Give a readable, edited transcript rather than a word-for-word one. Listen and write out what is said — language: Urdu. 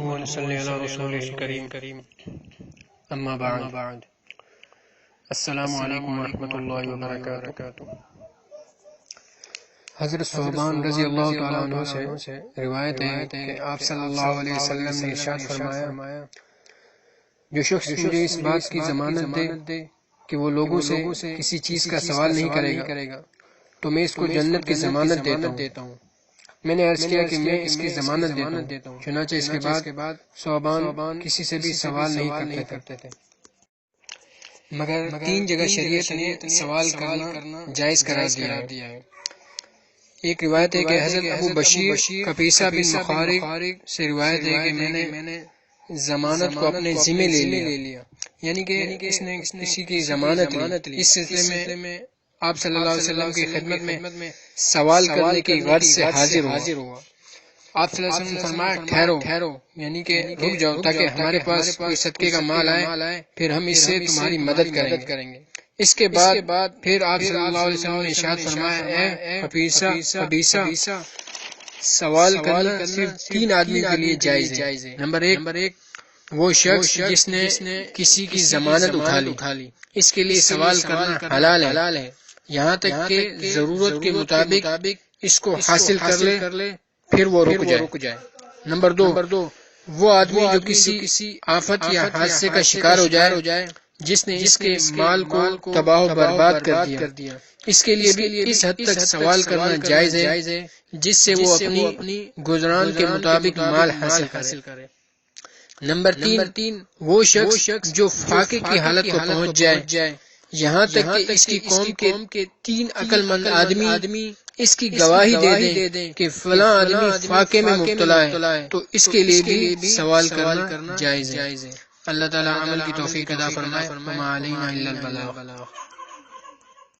نحمده ونصلي على رسوله الكريم اما بعد السلام علیکم ورحمۃ اللہ وبرکاتہ۔ حضرت صوبان رضی اللہ تعالیٰ عنہ سے روایت ہے کہ آپ صلی اللہ علیہ وسلم نے ارشاد فرمایا، جو شخص مجھے اس بات کی ضمانت دے کہ وہ لوگوں سے کسی چیز کا سوال نہیں کرے گا تو میں اس کو جنت کی ضمانت دیتا ہوں۔ میں نے عرض کیا کہ میں اس کی ضمانت دیتا ہوں۔ چنانچہ اس کے بعد صوبان کسی سے بھی سوال نہیں کرتے تھے، مگر 3 جگہ شریعت نے سوال کرنا جائز قرار دیا ہے۔ ایک روایت ہے کہ حضرت ابو بشیر قبیصہ بن مخارق سے روایت ہے کہ میں نے ضمانت کو اپنے ذمہ لے لیا، یعنی کہ اس نے کسی کی ضمانت لی۔ اس سلسلے میں آپ صلی اللہ علیہ وسلم کی خدمت میں سوال کرنے کی غرض سے حاضر ہوا۔ آپ صلی اللہ علیہ وسلم نے فرمایا ٹھہرو، یعنی کہ رک جاؤ تاکہ ہمارے پاس کوئی صدقے کا مال آئے، پھر ہم اس سے تمہاری مدد کریں گے۔ اس کے بعد پھر آپ صلی اللہ علیہ وسلم نے ارشاد فرمایا، اے قبیصہ، سوال کرنا صرف 3 آدمی کے لیے جائز ہے۔ نمبر 1 وہ شخص جس نے کسی کی ضمانت اٹھا لی، اس کے لیے سوال کرنا حلال ہے، یہاں تک کہ ضرورت کے مطابق اس کو حاصل کر لے، پھر وہ رک جائے۔ نمبر 2 وہ آدمی جو کسی آفت یا حادثے کا شکار ہو جائے، جس نے اس کے مال کو تباہ و برباد کر دیا، اس کے لیے بھی اس حد تک سوال کرنا جائز ہے جس سے وہ اپنی گزران کے مطابق مال حاصل کرے۔ نمبر 3 وہ شخص جو فاقے کی حالت کو پہنچ جائے، یہاں تک کہ اس کی قوم کے 3 عقل مند آدمی اس کی گواہی دے دیں کہ فلاں آدمی فاقے میں مبتلا ہے، تو اس کے لیے بھی سوال کرنا جائز ہے۔ اللہ تعالیٰ عمل کی توفیق عطا فرمائے۔ وما علینا الا البلاغ۔